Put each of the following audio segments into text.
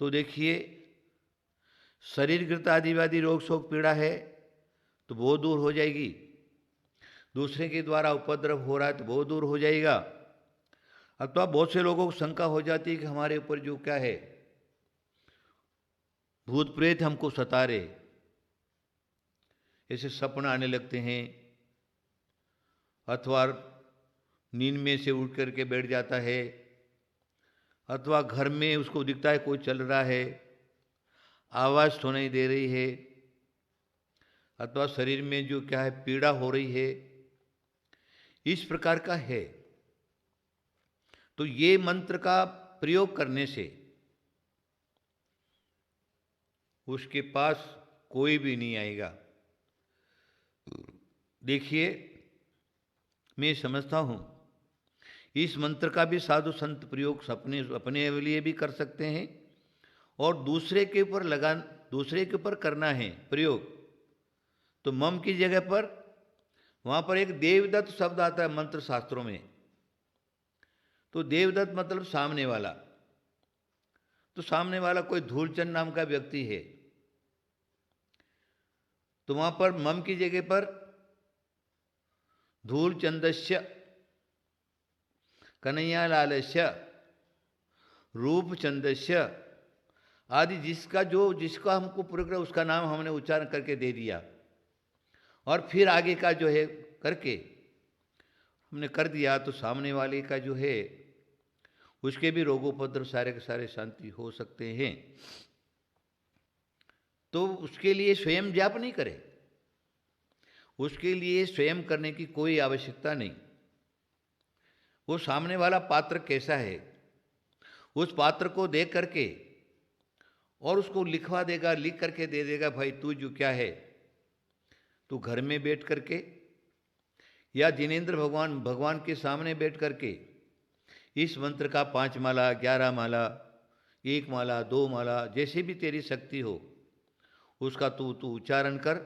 तो देखिए, शरीरकृत आदिवादी रोग शोक पीड़ा है तो वो दूर हो जाएगी। दूसरे के द्वारा उपद्रव हो रहा है तो वो दूर हो जाएगा। अथवा बहुत से लोगों को शंका हो जाती है कि हमारे ऊपर जो क्या है, भूत प्रेत हमको सता रहे, ऐसे सपना आने लगते हैं, अथवा नींद में से उठ करके बैठ जाता है, अथवा घर में उसको दिखता है कोई चल रहा है, आवाज़ सुनाई दे रही है, अथवा शरीर में जो क्या है पीड़ा हो रही है, इस प्रकार का है। तो ये मंत्र का प्रयोग करने से उसके पास कोई भी नहीं आएगा। देखिए, मैं समझता हूँ इस मंत्र का भी साधु संत प्रयोग अपने अपने लिए भी कर सकते हैं और दूसरे के ऊपर करना है प्रयोग। तो मम की जगह पर वहाँ पर एक देवदत्त शब्द आता है मंत्र शास्त्रों में। तो देवदत्त मतलब सामने वाला। तो सामने वाला कोई धूलचंद नाम का व्यक्ति है, तो वहाँ पर मम की जगह पर धूलचंदस्य, कन्हैयालालस्य, रूपचंदस्य आदि जिसका हमको पूरा उसका नाम हमने उच्चारण करके दे दिया, और फिर आगे का जो है करके हमने कर दिया, तो सामने वाले का जो है उसके भी रोगोपद्रव सारे के सारे शांति हो सकते हैं। तो उसके लिए स्वयं जाप नहीं करें, उसके लिए स्वयं करने की कोई आवश्यकता नहीं। वो सामने वाला पात्र कैसा है उस पात्र को देख करके और उसको लिखवा देगा, लिख करके दे देगा, भाई तू जो क्या है तू घर में बैठ करके या जिनेंद्र भगवान के सामने बैठ करके इस मंत्र का 5 माला, 11 माला, 1 माला, 2 माला, जैसे भी तेरी शक्ति हो उसका तू उच्चारण कर,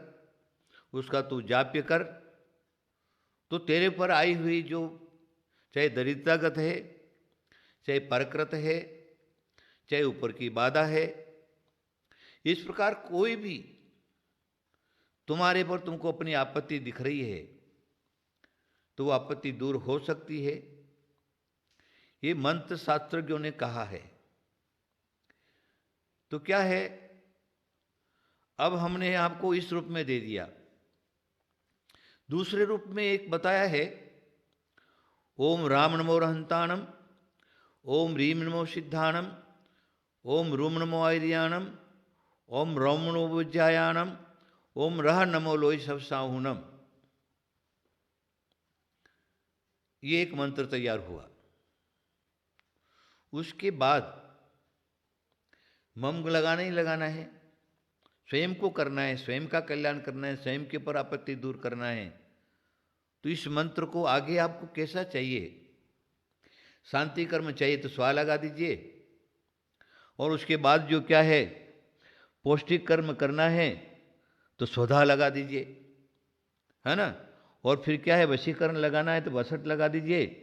उसका तू जाप्य कर। तो तेरे पर आई हुई जो चाहे दरिद्रतागत है, चाहे परकृत है, चाहे ऊपर की बाधा है, इस प्रकार कोई भी तुम्हारे पर तुमको अपनी आपत्ति दिख रही है तो वो आपत्ति दूर हो सकती है। ये मंत्र शास्त्रज्ञों ने कहा है। तो क्या है, अब हमने आपको इस रूप में दे दिया। दूसरे रूप में एक बताया है, ओम राम नमो रहंताणम, ओम ह्रीम नमो सिद्धाणम, ओम रूम नमो आर्याणम, ओम रौम नमो विज्ञायाणम, ओम रह नमो लोई सब साहुनम। ये एक मंत्र तैयार हुआ। उसके बाद मम लगाना ही लगाना है, स्वयं को करना है, स्वयं का कल्याण करना है, स्वयं के ऊपर आपत्ति दूर करना है। तो इस मंत्र को आगे आपको कैसा चाहिए, शांति कर्म चाहिए तो स्वा लगा दीजिए, और उसके बाद जो क्या है पौष्टिक कर्म करना है तो स्वधा लगा दीजिए, है ना। और फिर क्या है वशीकरण लगाना है तो वसठ लगा दीजिए,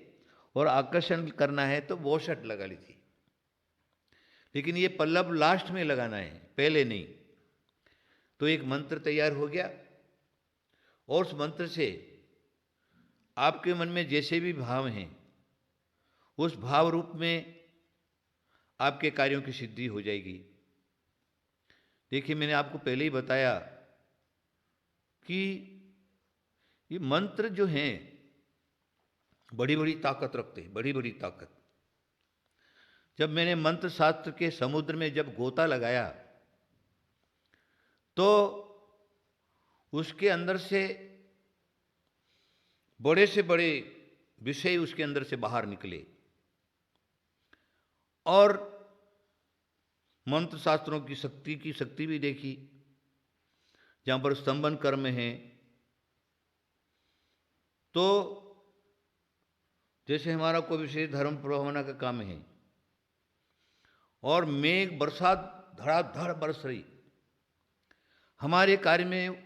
और आकर्षण करना है तो वोषट लगा लीजिए। लेकिन ये पल्लव लास्ट में लगाना है, पहले नहीं। तो एक मंत्र तैयार हो गया, और उस मंत्र से आपके मन में जैसे भी भाव हैं उस भाव रूप में आपके कार्यों की सिद्धि हो जाएगी। देखिए, मैंने आपको पहले ही बताया कि ये मंत्र जो हैं बड़ी बड़ी ताकत रखते हैं, बड़ी बड़ी ताकत। जब मैंने मंत्र शास्त्र के समुद्र में जब गोता लगाया तो उसके अंदर से बड़े विषय उसके अंदर से बाहर निकले, और मंत्र शास्त्रों की शक्ति भी देखी। जहाँ पर स्तंभन कर्म है, तो जैसे हमारा कोई विशेष धर्म प्रभावना का काम है और मेघ बरसात धड़ाधड़ बरस रही, हमारे कार्य में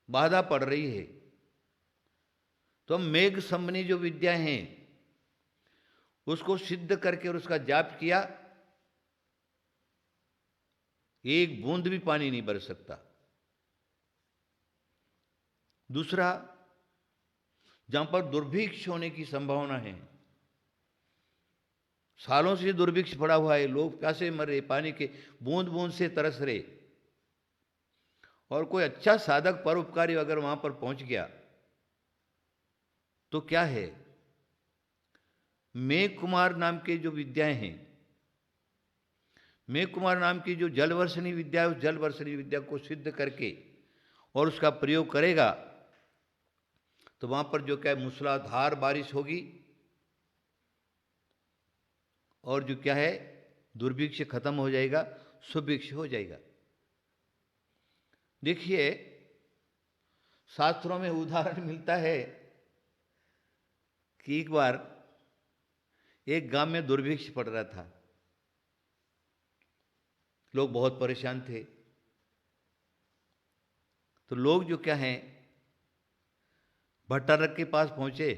बाधा पड़ रही है, तो हम मेघ संबंधी जो विद्या हैं उसको सिद्ध करके और उसका जाप किया एक बूंद भी पानी नहीं बरस सकता। दूसरा, जहां पर दुर्भिक्ष होने की संभावना है, सालों से दुर्भिक्ष पड़ा हुआ है, लोग प्यासे मर रहे, पानी के बूंद बूंद से तरस रहे, और कोई अच्छा साधक परोपकारी अगर वहां पर पहुंच गया तो क्या है, मेघ कुमार नाम के जो विद्याएं हैं, मेघ कुमार नाम की जो जलवर्षणी विद्या है, उस जलवर्षणी विद्या को सिद्ध करके और उसका प्रयोग करेगा तो वहां पर जो क्या है, मूसलाधार बारिश होगी और जो क्या है, दुर्भिक्ष खत्म हो जाएगा, सुभिक्ष हो जाएगा। देखिए, शास्त्रों में उदाहरण मिलता है कि एक बार एक गांव में दुर्भिक्ष पड़ रहा था, लोग बहुत परेशान थे। तो लोग जो क्या हैं, भट्टारक के पास पहुंचे,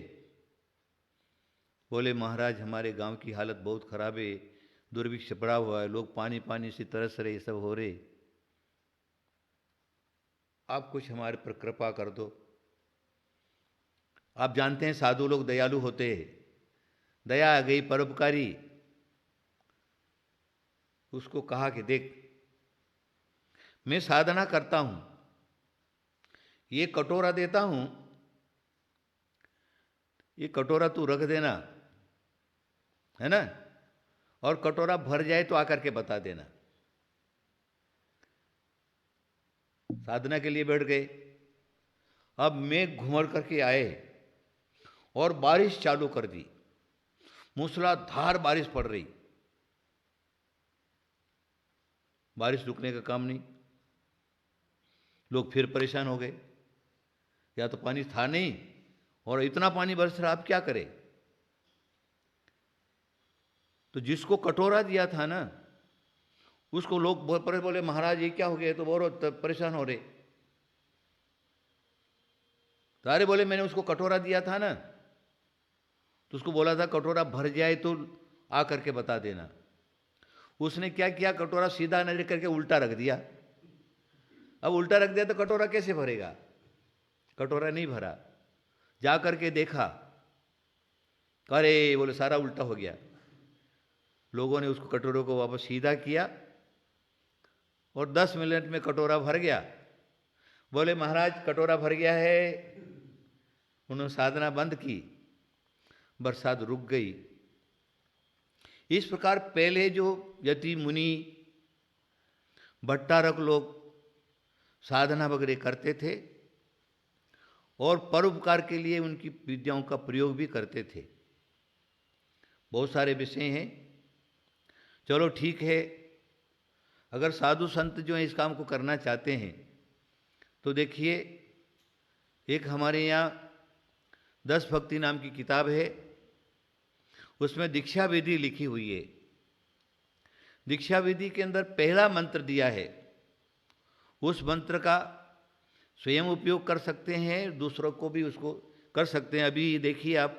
बोले महाराज हमारे गांव की हालत बहुत खराब है, दुर्भिक्ष पड़ा हुआ है, लोग पानी पानी से तरस रहे, सब हो रहे, आप कुछ हमारे पर कृपा कर दो। आप जानते हैं साधु लोग दयालु होते हैं, दया आ गई, परोपकारी। उसको कहा कि देख, मैं साधना करता हूं, ये कटोरा देता हूं, ये कटोरा तू रख देना, है ना, और कटोरा भर जाए तो आकर के बता देना। साधना के लिए बैठ गए। अब मेघ घुमड़ करके आए और बारिश चालू कर दी, मूसलाधार बारिश पड़ रही, बारिश रुकने का काम नहीं। लोग फिर परेशान हो गए, या तो पानी था नहीं और इतना पानी बरस रहा, अब क्या करें। तो जिसको कटोरा दिया था ना, उसको लोग बोले महाराज ये क्या हो गया, तो बहुत परेशान हो रहे। तारे बोले मैंने उसको कटोरा दिया था ना, तो उसको बोला था कटोरा भर जाए तो आ करके बता देना। उसने क्या किया, कटोरा सीधा न करके उल्टा रख दिया। अब उल्टा रख दिया तो कटोरा कैसे भरेगा, कटोरा नहीं भरा। जा करके देखा, अरे बोले सारा उल्टा हो गया। लोगों ने उसको कटोरे को वापस सीधा किया और 10 मिनट में कटोरा भर गया। बोले महाराज कटोरा भर गया है। उन्होंने साधना बंद की, बरसात रुक गई। इस प्रकार पहले जो यति मुनि भट्टारक लोग साधना वगैरह करते थे और परोपकार के लिए उनकी विद्याओं का प्रयोग भी करते थे। बहुत सारे विषय हैं, चलो ठीक है। अगर साधु संत जो है इस काम को करना चाहते हैं तो देखिए, एक हमारे यहाँ 10 भक्ति नाम की किताब है, उसमें दीक्षा विधि लिखी हुई है। दीक्षा विधि के अंदर पहला मंत्र दिया है, उस मंत्र का स्वयं उपयोग कर सकते हैं, दूसरों को भी उसको कर सकते हैं। अभी देखिए आप,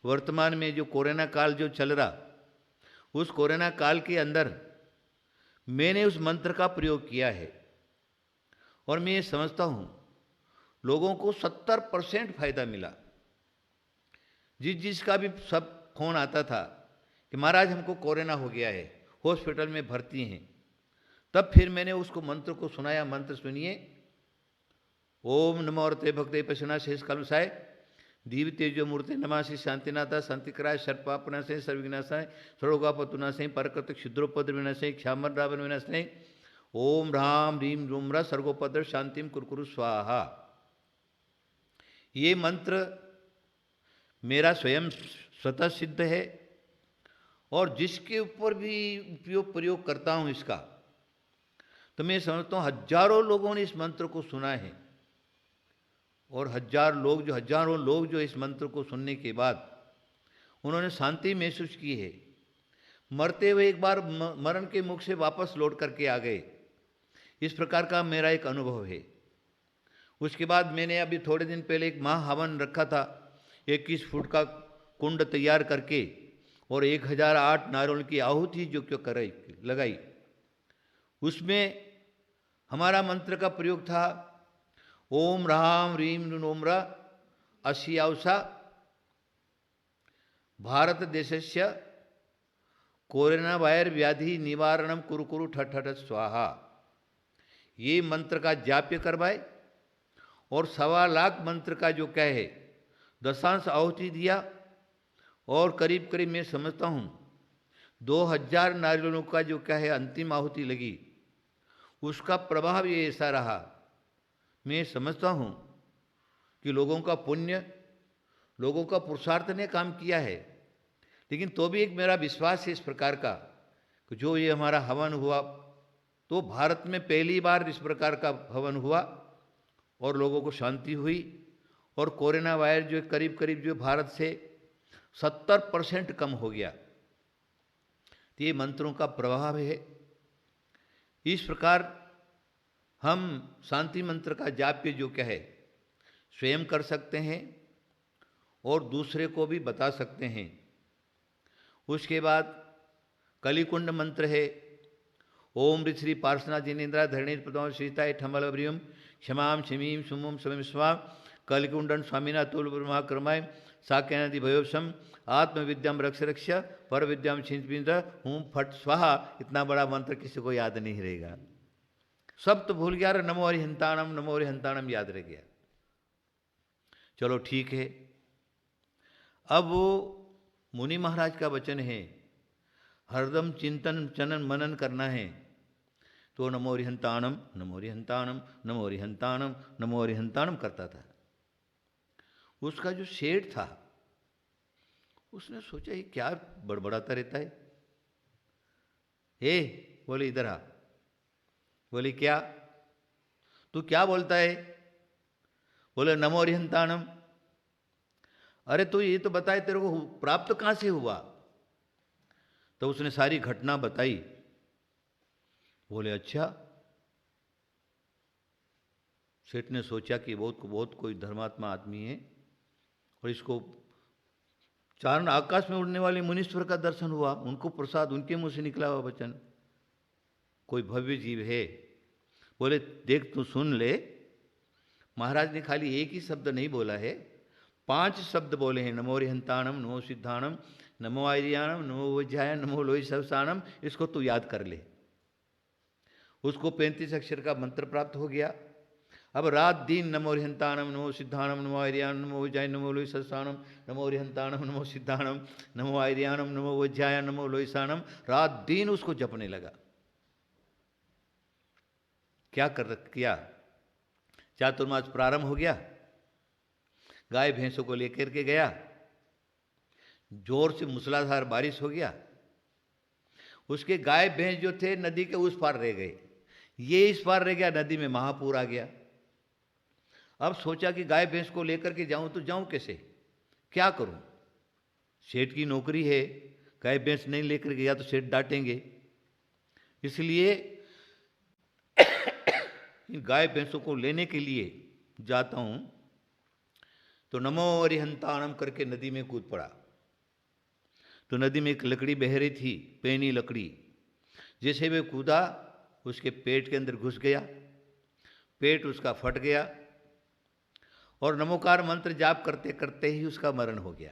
वर्तमान में जो कोरोना काल जो चल रहा, उस कोरोना काल के अंदर मैंने उस मंत्र का प्रयोग किया है और मैं ये समझता हूँ लोगों को 70% फायदा मिला। जिसका भी सब फोन आता था कि महाराज हमको कोरोना हो गया है, हॉस्पिटल में भर्ती हैं, तब फिर मैंने उसको मंत्र को सुनाया। मंत्र सुनिए, ओम नमो औरते भक्ते पशुना शेष कलमसाय दीव तेजो मूर्ति नमासि शांतिनाथा शांतिकराय सर्पापनाशय सर्वविनाशाय सर्वोगापतुनाशय परकृत क्षुद्रोपद्र विनाशय क्षामर रावण विनाशय ओम राम रीम रूम रा सर्गोपद्र शांतिम कुरकुरु स्वाहा। ये मंत्र मेरा स्वयं स्वतः सिद्ध है और जिसके ऊपर भी उपयोग प्रयोग करता हूँ इसका, तो मैं समझता हूँ हजारों लोगों ने इस मंत्र को सुना है और हजारों लोग जो इस मंत्र को सुनने के बाद उन्होंने शांति महसूस की है। मरते हुए एक बार मरण के मुख से वापस लौट करके आ गए। इस प्रकार का मेरा एक अनुभव है। उसके बाद मैंने अभी थोड़े दिन पहले एक महाहवन रखा था, 21 फुट का कुंड तैयार करके और 1008 नारियल की आहुति जो क्यों लगाई, उसमें हमारा मंत्र का प्रयोग था ओम ह्रां ह्रीं नोम्र अस्यावसा भारत देशस्य कोरोना वायर व्याधि निवारणम कुरु कुरु ठठ ठठ स्वाहा। ये मंत्र का जाप्य करवाए और 1.25 लाख मंत्र का जो क्या है दशांश आहुति दिया और करीब करीब मैं समझता हूँ 2000 नारियलों का जो क्या है अंतिम आहुति लगी। उसका प्रभाव ये ऐसा रहा, मैं समझता हूँ कि लोगों का पुण्य, लोगों का पुरुषार्थ ने काम किया है। लेकिन तो भी एक मेरा विश्वास है इस प्रकार का कि जो ये हमारा हवन हुआ तो भारत में पहली बार इस प्रकार का हवन हुआ और लोगों को शांति हुई और कोरोना वायरस जो करीब करीब जो भारत से 70% कम हो गया। तो ये मंत्रों का प्रभाव है। इस प्रकार हम शांति मंत्र का जाप्य जो क्या है स्वयं कर सकते हैं और दूसरे को भी बता सकते हैं। उसके बाद कलिकुंड मंत्र है ओम ऋश्री पार्श्वनाथ जिनेन्द्रा धरणीर प्रदान सीताय ठमल ब्रियम क्षमाम क्षमीम सुमुम स्वयं स्वाम कलिकुंडन स्वामीना तुल ब्रह्मा क्रमाय साक्यानदि भयोसम आत्मविद्याम रक्ष रक्ष पर विद्याम छिंद हूँ फट स्वाहा। इतना बड़ा मंत्र किसी को याद नहीं रहेगा, सब तो भूल गया। नमो हरिहंताणम नमो हरिहंताणम याद रह गया। चलो ठीक है। अब वो मुनि महाराज का वचन है, हरदम चिंतन चनन मनन करना है। तो नमो हरिहंताणम नमो हरिहंताणम नमो हरिहंताणम नमो हरिहंताणम करता था। उसका जो सेठ था उसने सोचा ये क्या बड़बड़ाता रहता है। बोले इधर आ। बोले क्या, तू क्या बोलता है? बोले नमो हरिहंताणम। अरे तो ये तो बताए तेरे को प्राप्त कहां से हुआ? तो उसने सारी घटना बताई। बोले अच्छा। सेठ ने सोचा कि बहुत कोई धर्मात्मा आदमी है और इसको चारण आकाश में उड़ने वाले मुनीश्वर का दर्शन हुआ, उनको प्रसाद, उनके मुंह से निकला हुआ वचन, कोई भव्य जीव है। बोले देख तू सुन ले, महाराज ने खाली एक ही शब्द नहीं बोला है, 5 शब्द बोले हैं। नमो हरिहंताणम नमो सिद्धाणम नमो आर्याणम नमो वज्राय नमो लोहि सवसानम। इसको तू याद कर ले। उसको 35 अक्षर का मंत्र प्राप्त हो गया। अब रात दिन नमो हरिहंताणम नमो सिद्धाणम नमो आर्याणम नमो वज्राय नमो लोहि सवसानम नमो हरिहंताणम नमो सिद्धाणम नमो आर्याणम नमो वज्राय नमो लोहि सानम, रात दिन उसको जपने लगा। क्या किया? चातुर्मास प्रारंभ हो गया, गाय भैंसों को लेकर के गया, जोर से मूसलाधार बारिश हो गया। उसके गाय भैंस जो थे नदी के उस पार रह गए, ये इस पार रह गया, नदी में महापूर आ गया। अब सोचा कि गाय भैंस को लेकर के जाऊं तो जाऊं कैसे, क्या करूं? सेठ की नौकरी है, गाय भैंस नहीं लेकर गया तो सेठ डांटेंगे। इसलिए गाय भैंसों को लेने के लिए जाता हूं तो नमो हरिहंताणम करके नदी में कूद पड़ा। तो नदी में एक लकड़ी बह रही थी, पैनी लकड़ी। जैसे वे कूदा उसके पेट के अंदर घुस गया, पेट उसका फट गया और नमोकार मंत्र जाप करते करते ही उसका मरण हो गया।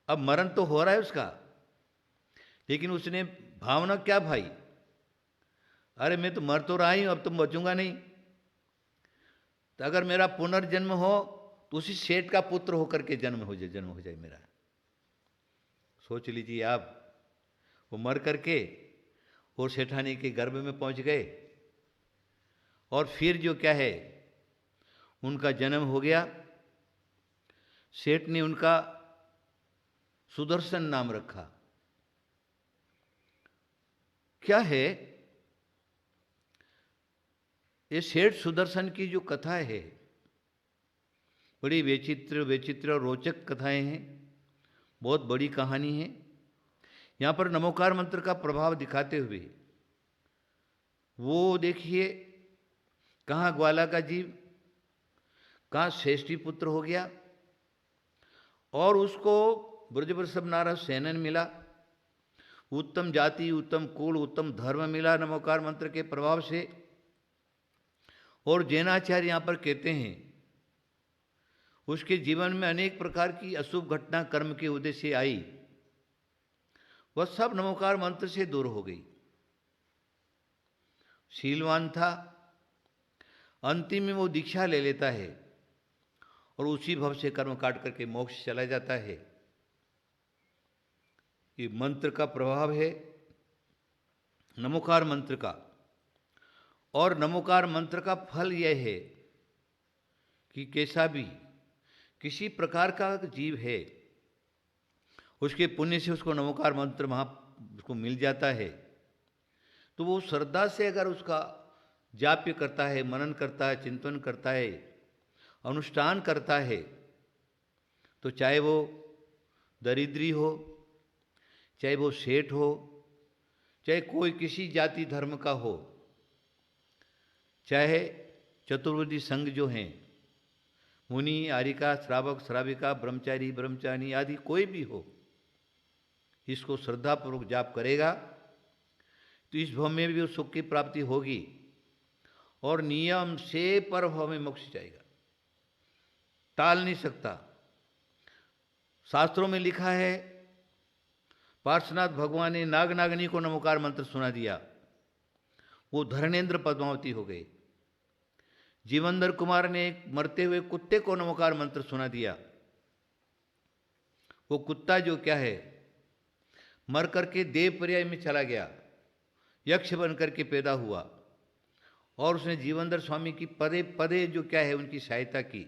अब मरण तो हो रहा है उसका, लेकिन उसने भावना क्या भाई, अरे मैं तो मर तो रहा ही हूं, अब तुम बचूंगा नहीं। तो अगर मेरा पुनर्जन्म हो तो उसी सेठ का पुत्र होकर के जन्म हो जाए मेरा। सोच लीजिए आप, वो मर करके और सेठानी के गर्भ में पहुंच गए और फिर जो क्या है उनका जन्म हो गया। सेठ ने उनका सुदर्शन नाम रखा। क्या है ये सेठ सुदर्शन की जो कथा है, बड़ी विचित्र और रोचक कथाएं हैं, बहुत बड़ी कहानी है। यहाँ पर नमोकार मंत्र का प्रभाव दिखाते हुए वो देखिए कहाँ ग्वाला का जीव, कहाँ श्रेष्ठी पुत्र हो गया और उसको ब्रजवृषभ नारद सेनन मिला। उत्तम जाति, उत्तम कुल, उत्तम धर्म मिला नमोकार मंत्र के प्रभाव से। और जैनाचार्य यहाँ पर कहते हैं उसके जीवन में अनेक प्रकार की अशुभ घटना कर्म के उदय से आई, वह सब नमोकार मंत्र से दूर हो गई। शीलवान था, अंतिम में वो दीक्षा ले लेता है और उसी भव से कर्म काट करके मोक्ष चला जाता है। ये मंत्र का प्रभाव है नमोकार मंत्र का। और नमोकार मंत्र का फल यह है कि कैसा भी किसी प्रकार का जीव है, उसके पुण्य से उसको नमोकार मंत्र उसको मिल जाता है, तो वो श्रद्धा से अगर उसका जाप्य करता है, मनन करता है, चिंतन करता है, अनुष्ठान करता है, तो चाहे वो दरिद्री हो, चाहे वो सेठ हो, चाहे कोई किसी जाति धर्म का हो, चाहे चतुर्वेदी संघ जो हैं, मुनि, आरिका, श्रावक, श्राविका, ब्रह्मचारी, ब्रह्मचारिणी आदि कोई भी हो, इसको श्रद्धापूर्वक जाप करेगा तो इस भव में भी उस सुख की प्राप्ति होगी और नियम से पर भव में मोक्ष जाएगा, टाल नहीं सकता। शास्त्रों में लिखा है पार्श्वनाथ भगवान ने नाग नागनी को नमोकार मंत्र सुना दिया, वो धर्मेंद्र पद्मावती हो गए। जीवंदर कुमार ने एक मरते हुए कुत्ते को नमोकार मंत्र सुना दिया, वो कुत्ता जो क्या है मर करके देव पर्याय में चला गया, यक्ष बन करके पैदा हुआ और उसने जीवंदर स्वामी की पदे पदे जो क्या है उनकी सहायता की।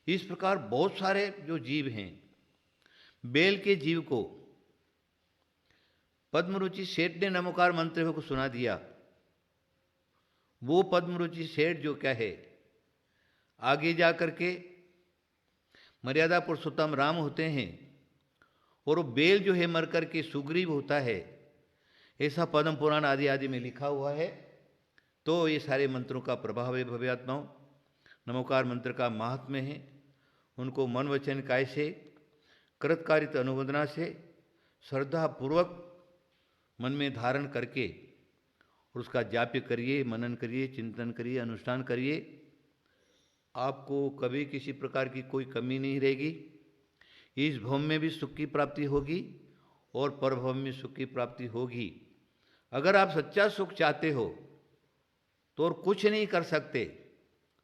इस प्रकार बहुत सारे जो जीव हैं, बेल के जीव को पद्मरुचि सेठ ने नमोकार मंत्र को सुना दिया। वो पद्मरुचि सेठ जो क्या है आगे जा करके मर्यादा पुरुषोत्तम राम होते हैं और वो बेल जो है मर करके सुग्रीव होता है, ऐसा पद्म पुराण आदि आदि में लिखा हुआ है। तो ये सारे मंत्रों का प्रभाव है भव्यात्माओं, नमोकार मंत्र का महात्म्य है। उनको मन वचन काय से कृतकारित अनुवंदना से श्रद्धापूर्वक मन में धारण करके और उसका जाप्य करिए, मनन करिए, चिंतन करिए, अनुष्ठान करिए। आपको कभी किसी प्रकार की कोई कमी नहीं रहेगी। इस भव में भी सुख की प्राप्ति होगी और परभव में सुख की प्राप्ति होगी। अगर आप सच्चा सुख चाहते हो तो और कुछ नहीं कर सकते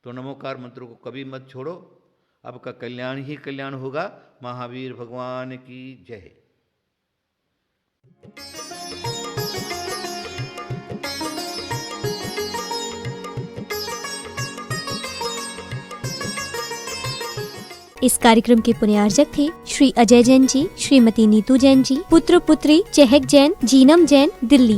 तो नमोकार मंत्र को कभी मत छोड़ो, आपका कल्याण ही कल्याण होगा। महावीर भगवान की जय। इस कार्यक्रम के पुण्यार्जक थे श्री अजय जैन जी, श्रीमती नीतू जैन जी, पुत्र पुत्री चहक जैन, जीनम जैन, दिल्ली।